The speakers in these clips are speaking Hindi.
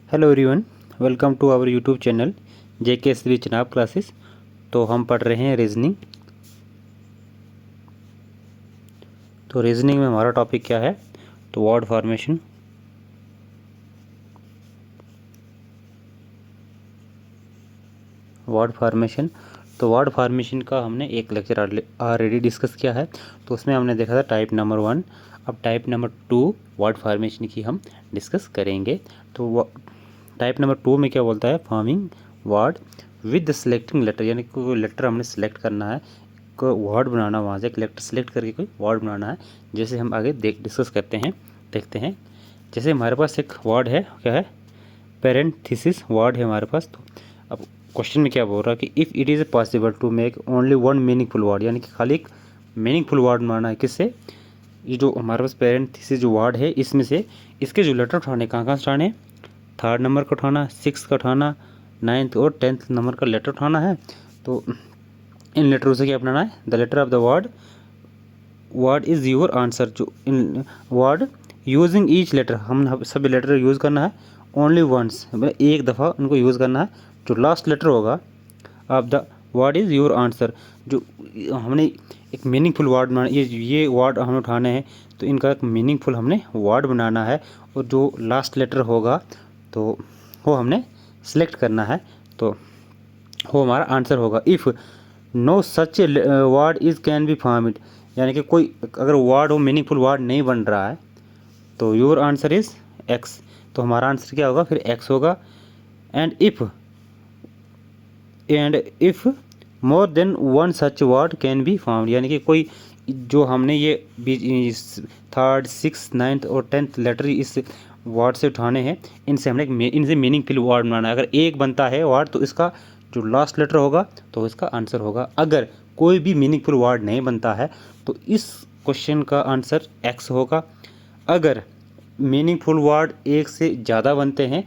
Hello everyone, welcome to our YouTube channel JKSV Chenab classes. तो हम पढ़ रहे हैं रीजनिंग। तो रीजनिंग में हमारा टॉपिक क्या है? तो वर्ड फॉर्मेशन। तो वर्ड फॉर्मेशन का हमने एक लेक्चर ऑलरेडी डिस्कस किया है। तो उसमें हमने देखा था टाइप नंबर 1। अब टाइप नंबर 2 वर्ड फॉर्मेशन की हम डिस्कस करेंगे। तो टाइप नंबर 2 में क्या बोलता है? Forming word with selecting letter, यानी कि कोई लेटर हमने सेलेक्ट करना है, कोई वर्ड बनाना, वहाँ से एक लेटर सेलेक्ट करके कोई वर्ड बनाना है। जैसे हम आगे डिस्कस करते हैं, देखते हैं। जैसे हमारे पास एक वर्ड है, क्या है? पेरेंथेसिस वर्ड है हमारे पास। तो अब क्वेश्चन में क्या बोल रहा है कि if it is possible to make only one meaningful word, यानी कि खाली एक मीनिंगफुल वर्ड बनाना है। किससे? ये जो हमारे पास पेरेंथेसिस जो वर्ड है, इसमें से इसके जो लेटर उठाने, कहाँ कहाँ से उठाने? 3rd नंबर का उठाना, 6th का उठाना, 9th और 10th नंबर का लेटर उठाना है। तो इन लेटरों से क्या बनाना है? The letter of the word is your answer. जो इन वर्ड यूजिंग ईच लेटर, हम सभी लेटर यूज़ करना है ओनली वंस, मतलब एक दफ़ा उनको यूज़ करना है। जो लास्ट लेटर होगा of the word is your answer. जो हमने एक मीनिंगफुल वर्ड बनाना, ये वर्ड हमें उठाने हैं, तो इनका एक मीनिंगफुल हमने वर्ड बनाना है। और जो लास्ट लेटर होगा तो वो हमने सेलेक्ट करना है, तो वो हमारा आंसर होगा। If no such word is can be formed, यानी कि कोई अगर वर्ड हो, मीनिंगफुल वर्ड नहीं बन रहा है, तो योर आंसर इज़ एक्स। तो हमारा आंसर क्या होगा? फिर एक्स होगा। And if more than one such word can be found, यानी कि कोई जो हमने ये 3rd 6th 9th और 10th लेटर इस वर्ड से उठाने हैं, इनसे हमने इनसे मीनिंगफुल वर्ड बनाना है। अगर एक बनता है वर्ड, तो इसका जो लास्ट लेटर होगा तो इसका आंसर होगा। अगर कोई भी मीनिंगफुल वर्ड नहीं बनता है, तो इस क्वेश्चन का आंसर एक्स होगा। अगर मीनिंगफुल वर्ड एक से ज़्यादा बनते हैं,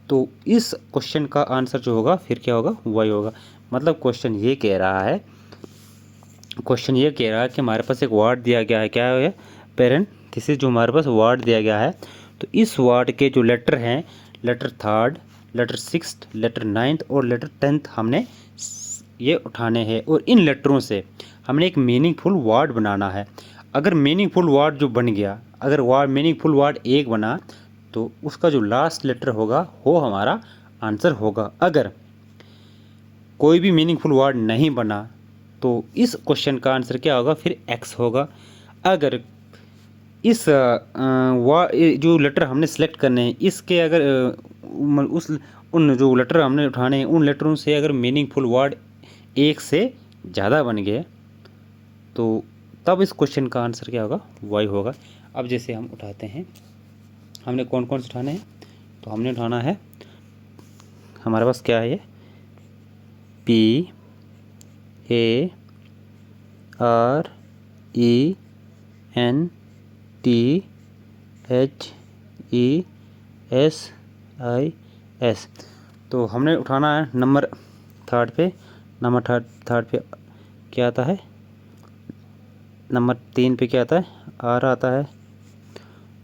तो इस क्वेश्चन का आंसर जो होगा फिर क्या होगा? वाई होगा। मतलब क्वेश्चन ये कह रहा है कि हमारे पास एक वर्ड दिया गया है, क्या है? पेरेंथेसिस जो हमारे पास वर्ड दिया गया है, तो इस वर्ड के जो लेटर हैं, letter 3rd, letter 6th, letter 9th और लेटर 10th हमने ये उठाने हैं। और इन लेटरों से हमने एक मीनिंगफुल वर्ड बनाना है। अगर मीनिंगफुल वर्ड जो बन गया, अगर मीनिंगफुल वर्ड एक बना, तो उसका जो लास्ट लेटर होगा वो हमारा आंसर होगा। अगर कोई भी मीनिंगफुल वर्ड नहीं बना, तो इस क्वेश्चन का आंसर क्या होगा? फिर एक्स होगा। अगर इस जो लेटर हमने सेलेक्ट करने हैं, इसके अगर उन जो लेटर हमने उठाने हैं, उन लेटरों से अगर मीनिंगफुल वर्ड एक से ज़्यादा बन गए, तो तब इस क्वेश्चन का आंसर क्या होगा? वाई होगा। अब जैसे हम उठाते हैं, हमने कौन कौन से उठाने हैं? तो हमने उठाना है, हमारे पास क्या है? ये PARENTHESIS, तो हमने उठाना है नंबर 3rd पे। नंबर थर्ड पे क्या आता है? नंबर 3 पे क्या आता है? आर आता है।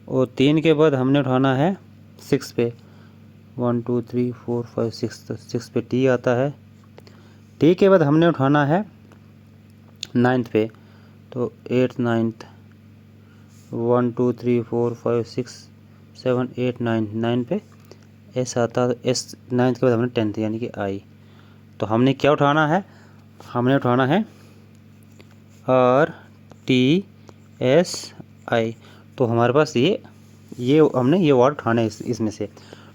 और 3 के बाद हमने उठाना है 6 पे। 1 2 3 4 5 6, तो 6 पे टी आता है। टी के बाद हमने उठाना है 9th पे, तो 8th 9th, 1 2 3 4 5 6 7 8 9 पे एस आता है। एस 9th के बाद हमने 10th, यानी कि आई। तो हमने क्या उठाना है? हमने उठाना है RTSI। तो हमारे पास ये हमने ये वर्ड उठाना है इसमें से।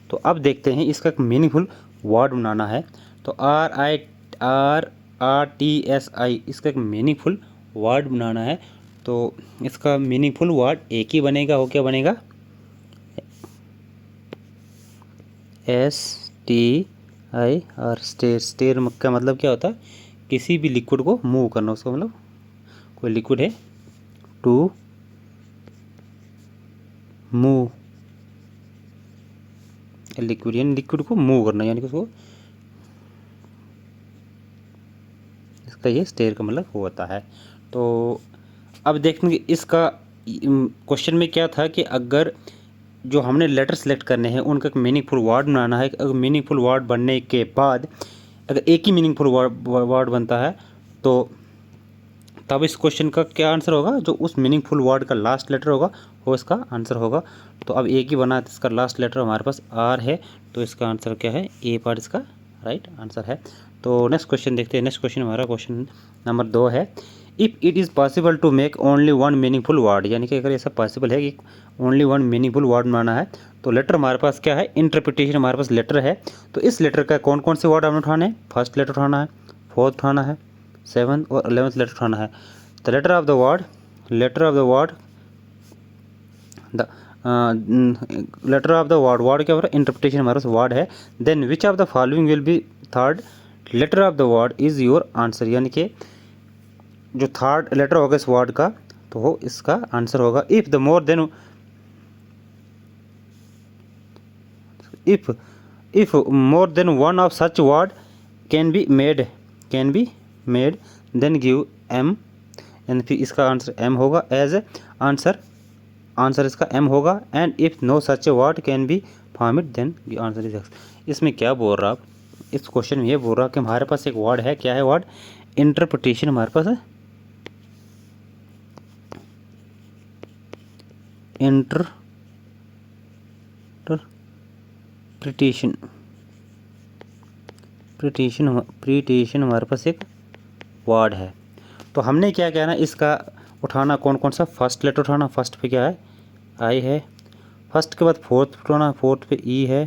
तो अब देखते हैं, इसका एक मीनिंगफुल वर्ड बनाना है। तो RTSI, इसका एक मीनिंगफुल वर्ड बनाना है। तो इसका मीनिंगफुल वर्ड एक ही बनेगा। वो क्या बनेगा? STI। और स्टेर का मतलब क्या होता है? किसी भी लिक्विड को मूव करना। उसका मतलब कोई लिक्विड है, टू मूव लिक्विड, यानी लिक्विड को मूव करना, यानी कि उसको, इसका ये स्टेयर का मतलब वो होता है। तो अब देखेंगे इसका क्वेश्चन में क्या था कि अगर जो हमने लेटर सेलेक्ट करने हैं उनका एक मीनिंगफुल वर्ड बनाना है। अगर मीनिंगफुल वर्ड बनने के बाद अगर एक ही मीनिंगफुल वर्ड बनता है तो तब इस क्वेश्चन का क्या आंसर होगा, जो उस मीनिंगफुल वर्ड का लास्ट लेटर होगा वो इसका आंसर होगा। तो अब एक ही बना है तो इसका लास्ट लेटर हमारे पास आर है, तो इसका आंसर क्या है, ए पार्ट इसका राइट आंसर है। तो नेक्स्ट क्वेश्चन देखते हैं। नेक्स्ट क्वेश्चन हमारा क्वेश्चन नंबर 2 है, if it is possible to make only one meaningful word, यानी कि अगर ऐसा पॉसिबल है कि ओनली वन मीनिंगफुल वर्ड बनाना है तो लेटर हमारे पास क्या है, इंटरप्रिटेशन हमारे पास लेटर है। तो इस लेटर का कौन कौन से वर्ड हमें उठाने हैं, फर्स्ट लेटर उठाना है, फोर्थ उठाना है, 7th और 11th लेटर उठाना है। The letter of the word the letter of the word क्या हो रहा है, इंटरप्रिटेशन हमारे पास वर्ड है। Then which of the following will be third letter of the word is your answer, यानी कि जो थर्ड लेटर होगा इस वर्ड का तो वो इसका आंसर होगा। If more than one of such word can be made then give M, यानी फिर इसका आंसर एम होगा एज आंसर इसका एम होगा। And if no such a word can be form it then answer is X. इसमें क्या बोल रहा आप, इस क्वेश्चन में ये बोल रहा कि हमारे पास एक वर्ड है, क्या है वर्ड, इंटरप्रिटेशन हमारे पास है, इंटरप्रिटेशन हमारे पास एक वर्ड है। तो हमने क्या कहना, इसका उठाना कौन कौन सा, फर्स्ट लेटर उठाना, फर्स्ट पे क्या है, आई है, फर्स्ट के बाद फोर्थ उठाना, फोर्थ पे ई है,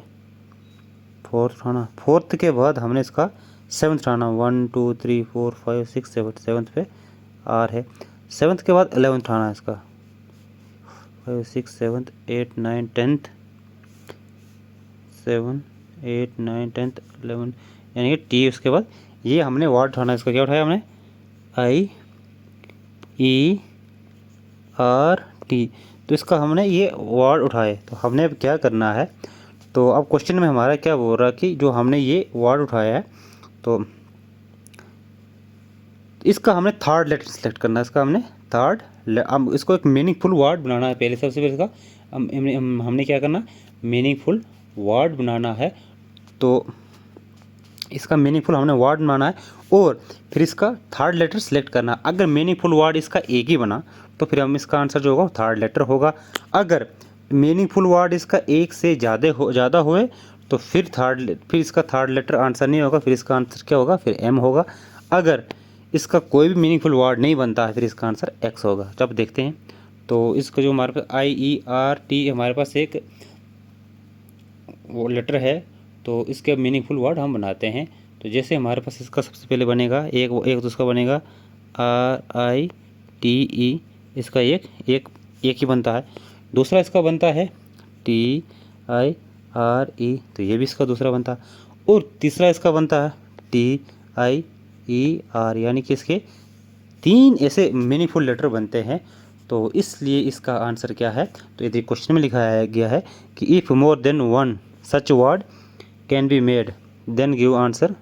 फोर्थ उठाना, फोर्थ के बाद हमने इसका 7th उठाना, 1 2 3 4 5 6 7, 7th पे आर है, 7th के बाद 11th उठाना है इसका, 5 6 7 8 9 10th, 7 8 9 10th 11, यानी कि टी। उसके बाद ये हमने वर्ड उठाना है, इसका क्या उठाया हमने, आई ई आर टी, तो इसका हमने ये वर्ड उठाए। तो हमने अब क्या करना है, तो अब क्वेश्चन में हमारा क्या बोल रहा है कि जो हमने ये वर्ड उठाया है तो इसका हमने थर्ड लेटर सेलेक्ट करना है, इसका हमने अब इसको एक मीनिंगफुल वर्ड बनाना है। पहले सबसे पहले इसका हमने क्या करना, मीनिंगफुल वर्ड बनाना है। तो इसका मीनिंगफुल हमने वर्ड बनाना है और फिर इसका थर्ड लेटर सेलेक्ट करना। अगर मीनिंगफुल वर्ड इसका एक ही बना तो फिर हम इसका आंसर जो होगा थर्ड लेटर होगा। अगर मीनिंगफुल वर्ड इसका एक से ज़्यादा हुए तो फिर इसका थर्ड लेटर आंसर नहीं होगा, फिर इसका आंसर क्या होगा, फिर एम होगा। अगर इसका कोई भी मीनिंगफुल वर्ड नहीं बनता है फिर इसका आंसर एक्स होगा। जब देखते हैं तो इसका जो हमारे पास आई ई आर टी हमारे पास एक वो लेटर है, तो इसके मीनिंगफुल वर्ड हम बनाते हैं। तो जैसे हमारे पास इसका सबसे पहले बनेगा एक तो इसका बनेगा आर आई टी ई, इसका एक ही बनता है। दूसरा इसका बनता है टी आई आर ई, तो ये भी इसका दूसरा बनता है। और तीसरा इसका बनता है टी आई ई आर, यानी कि इसके 3 ऐसे मीनिंगफुल लेटर बनते हैं। तो इसलिए इसका आंसर क्या है, तो यदि क्वेश्चन में लिखा गया है कि if more than one such word can be made then give answer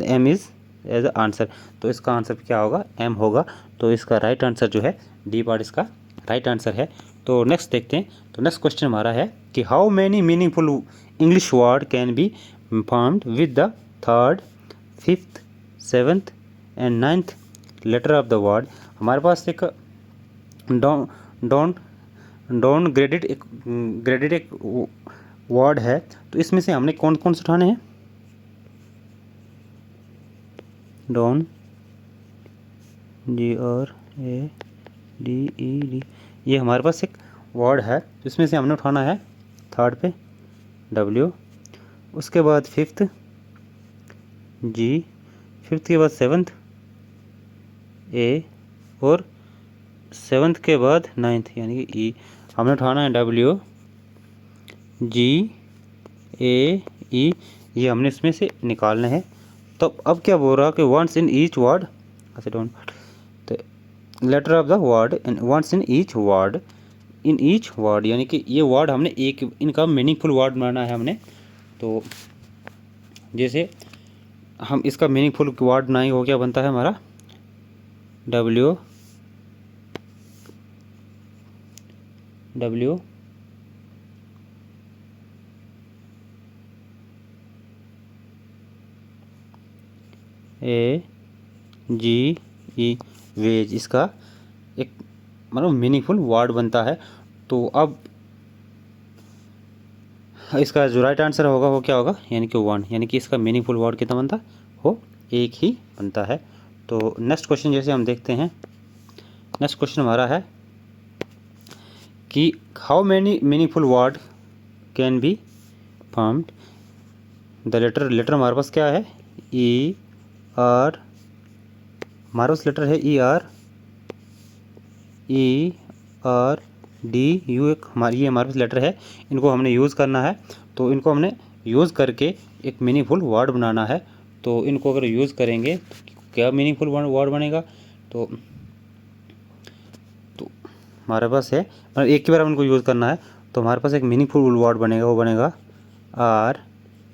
M is as answer, तो इसका आंसर क्या होगा, एम होगा। तो इसका राइट आंसर जो है डी पार्ट इसका राइट आंसर है। तो नेक्स्ट देखते हैं। तो नेक्स्ट क्वेश्चन हमारा है कि how many meaningful English word can be formed with the third, 5th, 7th and 9th letter of the word. हमारे पास एक डाउन ग्रेडेड एक वर्ड है, तो इसमें से हमने कौन कौन से उठाने हैं, डाउन GRADED, ये हमारे पास एक वर्ड है, तो इसमें से हमने उठाना है थर्ड पे W, उसके बाद 5th G, 5th के बाद 7th A और 7th के बाद 9th यानी कि E। हमने उठाना है WGAE, ये हमने इसमें से निकालने हैं। तो अब क्या बोल रहा है कि वंस इन ईच वर्ड, तो letter of the word once in each word, यानी कि ये वर्ड हमने एक इनका मीनिंगफुल वर्ड बनाना है हमने। तो जैसे हम इसका मीनिंगफुल वर्ड बनाएंगे, वो क्या बनता है हमारा ए जी ई, वेज, इसका एक मतलब मीनिंगफुल वर्ड बनता है। तो अब इसका जो राइट आंसर होगा वो क्या होगा, यानी कि 1, यानी कि इसका मीनिंगफुल वर्ड कितना बनता है, वो एक ही बनता है। तो नेक्स्ट क्वेश्चन जैसे हम देखते हैं, नेक्स्ट क्वेश्चन हमारा है कि how many meaningful word can be formed. The letter हमारे पास क्या है, ई आर, हमारे पास लेटर है ई आर डी यू, एक ये हमारे पास लेटर है, इनको हमने यूज़ करना है। तो इनको हमने यूज़ करके एक मीनिंगफुल वर्ड बनाना है। तो इनको अगर यूज़ करेंगे तो क्या मीनिंगफुल वर्ड बनेगा, तो हमारे पास है, मतलब एक ही बार हम इनको यूज़ करना है। तो हमारे पास एक मीनिंगफुल वर्ड बनेगा, वो बनेगा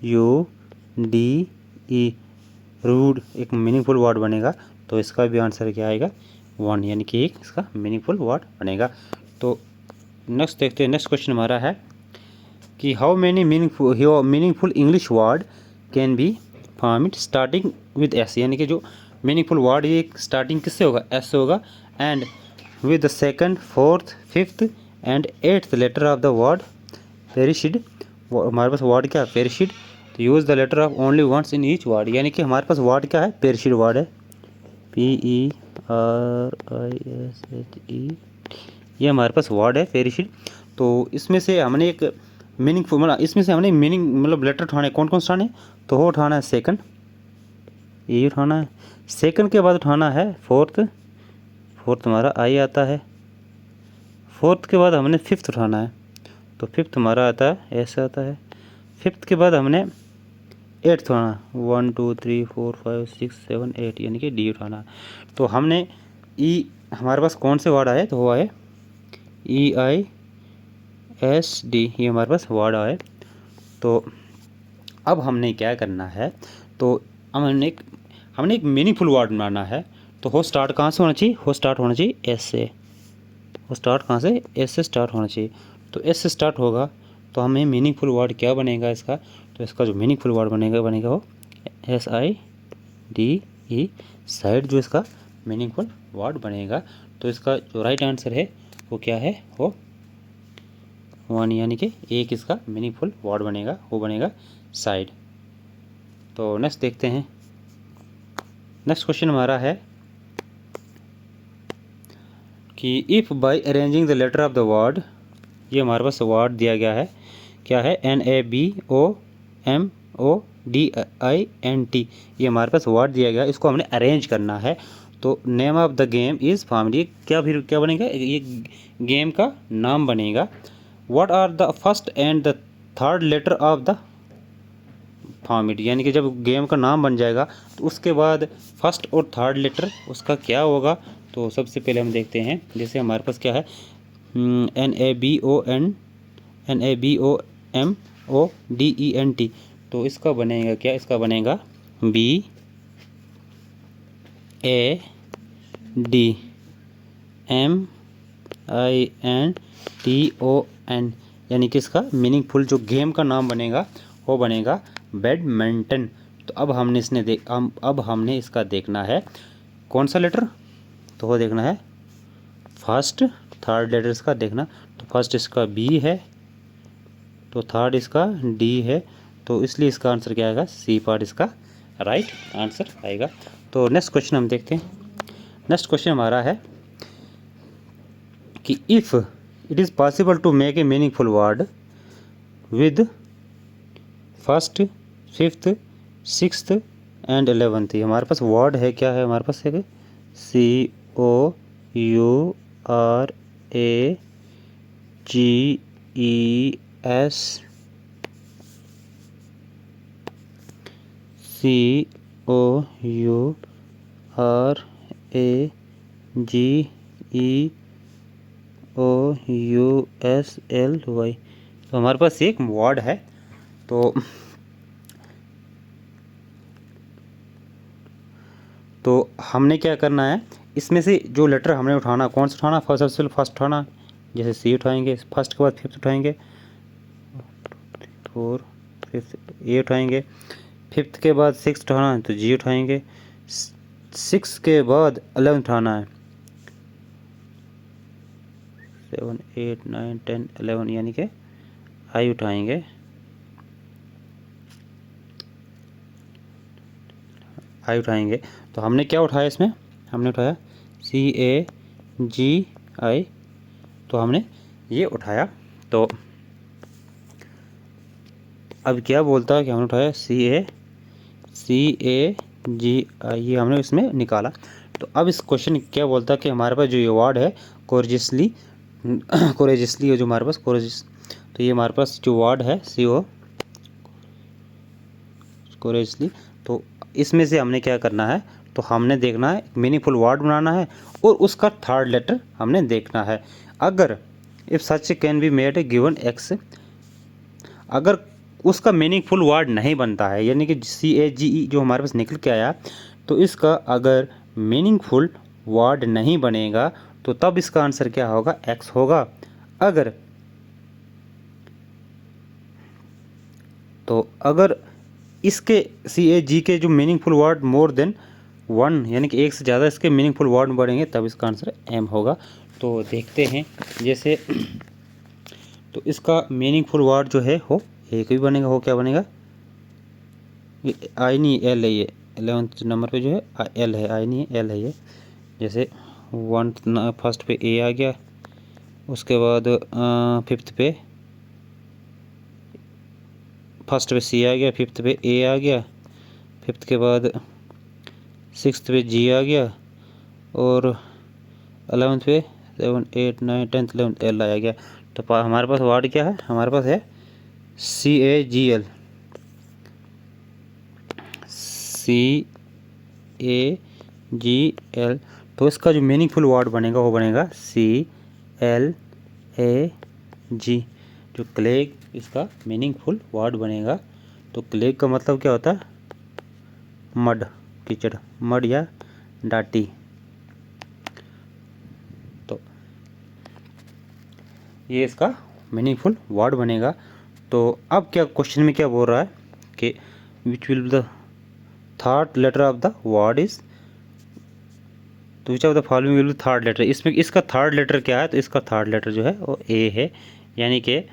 RUDE, रूड, एक मीनिंगफुल वर्ड बनेगा। तो इसका भी आंसर क्या आएगा, 1, यानी कि एक इसका मीनिंगफुल वर्ड बनेगा। तो नेक्स्ट देखते हैं, नेक्स्ट क्वेश्चन हमारा है कि how many meaningful English word can be formed starting with S, यानी कि जो मीनिंगफुल वर्ड ये स्टार्टिंग किससे होगा, एस से होगा, and with the second, fourth, fifth and eighth letter of the word perished. हमारे पास वर्ड क्या है, पेरिशिड। तो use the letter of only once in each word, यानी कि हमारे पास वर्ड क्या है, पेरिशिड वर्ड है, PERISHE, ये हमारे पास वर्ड है पेरिशिड। तो इसमें से हमने एक मीनिंगफुल, मतलब इसमें से हमने मीनिंग मतलब लेटर उठाने, कौन कौन सा उठाने, तो वो उठाना है सेकंड, ये उठाना है, सेकंड के बाद उठाना है फोर्थ, फोर्थ हमारा आई आता है, फोर्थ के बाद हमने फिफ्थ उठाना है, तो फिफ्थ हमारा आता है ऐसे आता है, फिफ्थ के बाद हमने एट्थ उठाना, 1 2 3 4 5 6 7 8, यानी कि डी उठाना। तो हमने ई, हमारे पास कौन से वर्ड आए, तो वो आए EISD, ये हमारे पास वर्ड आए। तो अब हमने क्या करना है, तो हमने एक मीनिंगफुल वर्ड बनाना है। तो हो स्टार्ट कहाँ से होना चाहिए, हो स्टार्ट होना चाहिए एस से, हो स्टार्ट कहाँ से, एस से स्टार्ट होना चाहिए। तो एस से स्टार्ट होगा तो हमें मीनिंगफुल वर्ड क्या बनेगा इसका, तो इसका जो मीनिंगफुल वर्ड बनेगा वो SIDE, साइड, जो इसका मीनिंगफुल वर्ड बनेगा। तो इसका जो राइट आंसर है वो क्या है, वो 1, यानी कि एक इसका मीनिंगफुल वर्ड बनेगा, वो बनेगा साइड। तो नेक्स्ट देखते हैं, नेक्स्ट क्वेश्चन हमारा है कि if by arranging the letter of the word, ये हमारे पास वर्ड दिया गया है, क्या है, NABOMODINT, ये हमारे पास वर्ड दिया गया है, इसको हमने अरेंज करना है। तो name of the game is formed, ये क्या बनेगा, ये गेम का नाम बनेगा। What are the first and the third letter of the format, यानी कि जब गेम का नाम बन जाएगा तो उसके बाद फर्स्ट और थर्ड लेटर उसका क्या होगा। तो सबसे पहले हम देखते हैं, जैसे हमारे पास क्या है, NABOMODENT, तो इसका बनेगा क्या, इसका बनेगा BADMINTON, यानी कि इसका मीनिंगफुल जो गेम का नाम बनेगा वो बनेगा बैडमिंटन। तो अब हमने इसका देखना है कौन सा लेटर, तो वो देखना है फर्स्ट थर्ड लेटर इसका देखना। तो फर्स्ट इसका B है, तो थर्ड इसका D है, तो इसलिए इसका आंसर क्या आएगा, C पार्ट इसका राइट आंसर आएगा। तो नेक्स्ट क्वेश्चन हम देखते हैं, नेक्स्ट क्वेश्चन हमारा है कि if it is possible to make a meaningful word with first, fifth, sixth and 11th, हमारे पास वर्ड है, क्या है हमारे पास, है COURAGESLY, तो हमारे पास एक वर्ड है। तो हमने क्या करना है, इसमें से जो लेटर हमने उठाना, कौन सा उठाना, सबसे फर्स्ट उठाना, जैसे C उठाएंगे, फर्स्ट के बाद फिफ्थ उठाएंगे, 4 5 ए उठाएंगे, फिफ्थ के बाद सिक्स उठाना है तो G उठाएंगे, 6 के बाद 11 उठाना है, 7 8 9 10 11 यानी कि आई उठाएंगे, आई उठाएंगे। तो हमने क्या उठाया इसमें, हमने उठाया CAGI, तो हमने ये उठाया। तो अब क्या बोलता है कि हमने उठाया CAGI, ये हमने इसमें निकाला। तो अब इस क्वेश्चन क्या बोलता है कि हमारे पास जो ये वर्ड है कोरेजियसली, कोरेजियसली जो हमारे पास कोरेजियस, तो ये हमारे पास जो वर्ड है कोरेजियसली, तो इसमें से हमने क्या करना है, तो हमने देखना है मीनिंगफुल वर्ड बनाना है और उसका थर्ड लेटर हमने देखना है। अगर if such can be made a given x, अगर उसका मीनिंगफुल वर्ड नहीं बनता है, यानी कि CAGE जो हमारे पास निकल के आया, तो इसका अगर मीनिंगफुल वर्ड नहीं बनेगा तो तब इसका आंसर क्या होगा, एक्स होगा। अगर इसके CAG के जो मीनिंगफुल वर्ड मोर देन 1 यानी कि एक से ज़्यादा इसके मीनिंगफुल वर्ड बढ़ेंगे तब इसका आंसर एम होगा। तो देखते हैं, जैसे तो इसका मीनिंगफुल वर्ड जो है हो एक भी बनेगा, हो क्या बनेगा, ये आई नहीं एल है, ये 11th नंबर पे जो है एल है, आई नहीं है एल है ये। जैसे 1 फर्स्ट पे ए आ गया, उसके बाद 5th पे फर्स्ट पे सी आ गया, 5th पे ए आ गया, 5th के बाद 6th पे जी आ गया, और 11th पे 7 8 9 10th 11th एल आ गया। तो हमारे पास वर्ड क्या है, हमारे पास है CAGL, CAGL। तो इसका जो मीनिंगफुल वर्ड बनेगा वो बनेगा CLAG, जो क्लेग इसका मीनिंगफुल वर्ड बनेगा। तो क्लेग का मतलब क्या होता है, मड, कीचड़, मड या डाटी। तो ये इसका मीनिंगफुल वर्ड बनेगा। तो अब क्या क्वेश्चन में क्या बोल रहा है कि which will be the third letter of the word is, तो which of the following will be third letter, इसमें इसका थर्ड लेटर क्या है, तो इसका थर्ड लेटर जो है वो ए है। यानी कि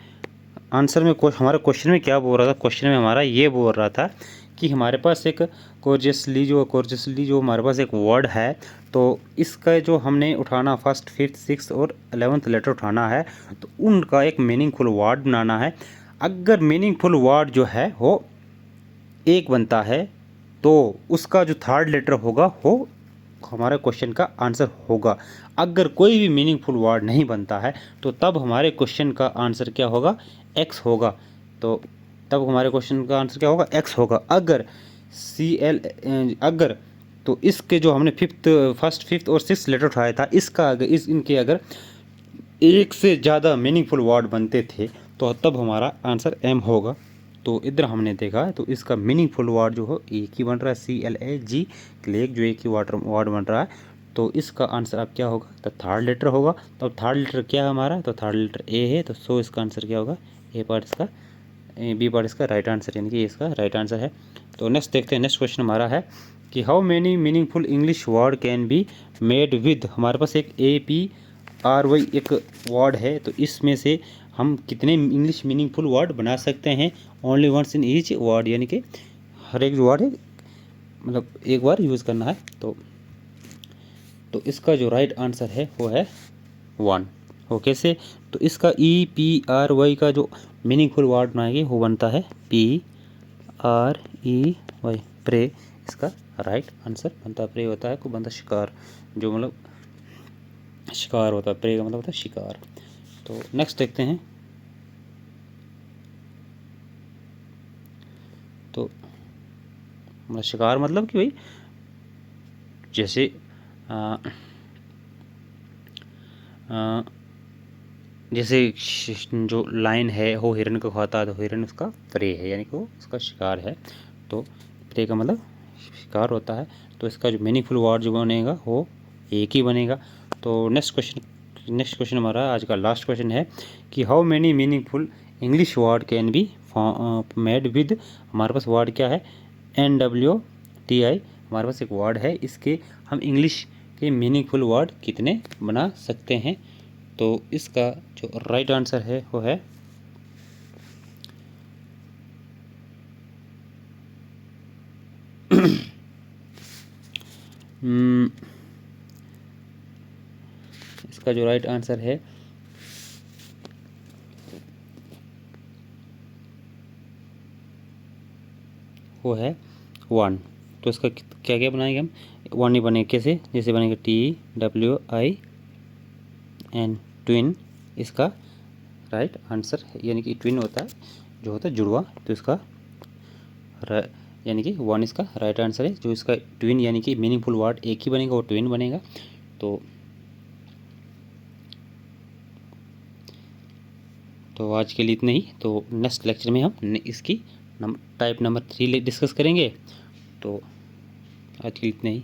आंसर में हमारा क्वेश्चन में क्या बोल रहा था, क्वेश्चन में हमारा ये बोल रहा था कि हमारे पास एक कोर्जियसली जो हमारे पास एक वर्ड है, तो इसका जो हमने उठाना फर्स्ट 5th 6th और 11th लेटर उठाना है, तो उनका एक मीनिंगफुल वर्ड बनाना है। अगर मीनिंगफुल वर्ड जो है वो एक बनता है तो उसका जो थर्ड लेटर होगा वो हमारे क्वेश्चन का आंसर होगा। अगर कोई भी मीनिंगफुल वर्ड नहीं बनता है तो तब हमारे क्वेश्चन का आंसर क्या होगा, एक्स होगा। तो तब हमारे क्वेश्चन का आंसर क्या होगा, एक्स होगा। अगर अगर तो इसके जो हमने फर्स्ट 5th और 6th लेटर उठाया था, इसका अगर इनके अगर एक से ज़्यादा मीनिंगफुल वर्ड बनते थे तो तब हमारा आंसर एम होगा। तो इधर हमने देखा तो इसका मीनिंगफुल वर्ड जो हो एक ही बन रहा है, CLAG, क्लेग, जो एक ही वर्ड बन रहा है। तो इसका आंसर अब क्या होगा, तो थर्ड लेटर होगा। तो अब थर्ड लेटर क्या है हमारा, तो थर्ड लेटर ए है, तो सो इसका आंसर क्या होगा, बी पार्ट इसका राइट आंसर, यानी कि इसका राइट आंसर है। तो नेक्स्ट देखते हैं, नेक्स्ट क्वेश्चन हमारा है कि how many meaningful English word can be made with, हमारे पास एक APRY एक वर्ड है, तो इसमें से हम कितने इंग्लिश मीनिंगफुल वर्ड बना सकते हैं, only once in each word, यानी कि हर एक वर्ड है मतलब एक बार यूज़ करना है। तो इसका जो राइट आंसर है वो है 1। वो कैसे, तो इसका EPRY का जो मीनिंगफुल वर्ड बनाएंगे वो बनता है PREY, प्रे, इसका राइट आंसर बनता है। प्रे होता है को बनता शिकार, जो मतलब शिकार होता है, प्रे का मतलब होता है शिकार। तो नेक्स्ट देखते हैं, तो मतलब शिकार मतलब कि भाई जैसे जैसे जो लाइन है वो हिरन को खाता है, तो हिरन उसका प्रे है, यानी कि वो उसका शिकार है। तो प्रे का मतलब शिकार होता है। तो इसका जो मीनिंगफुल वर्ड जो बनेगा वो एक ही बनेगा। तो नेक्स्ट क्वेश्चन हमारा आज का लास्ट क्वेश्चन है कि how many meaningful English word can be made with, हमारे पास वर्ड क्या है, NWTI हमारे पास एक वर्ड है, इसके हम इंग्लिश के मीनिंगफुल वर्ड कितने बना सकते हैं। तो इसका जो राइट आंसर है वो है इसका जो राइट आंसर है वो है 1। तो इसका क्या क्या बनाएंगे हम, 1 ही बनेगा। कैसे, जैसे बनेगा TWIN, ट्विन इसका राइट आंसर है, यानी कि ट्विन होता है जो होता है जुड़वा, तो इसका यानी कि 1 इसका राइट आंसर है। जो इसका ट्विन यानी कि मीनिंगफुल वर्ड एक ही बनेगा वो ट्विन बनेगा। तो आज के लिए इतना ही। तो नेक्स्ट लेक्चर में हम इसकी टाइप नंबर 3 डिस्कस करेंगे। तो आज के लिए इतना ही।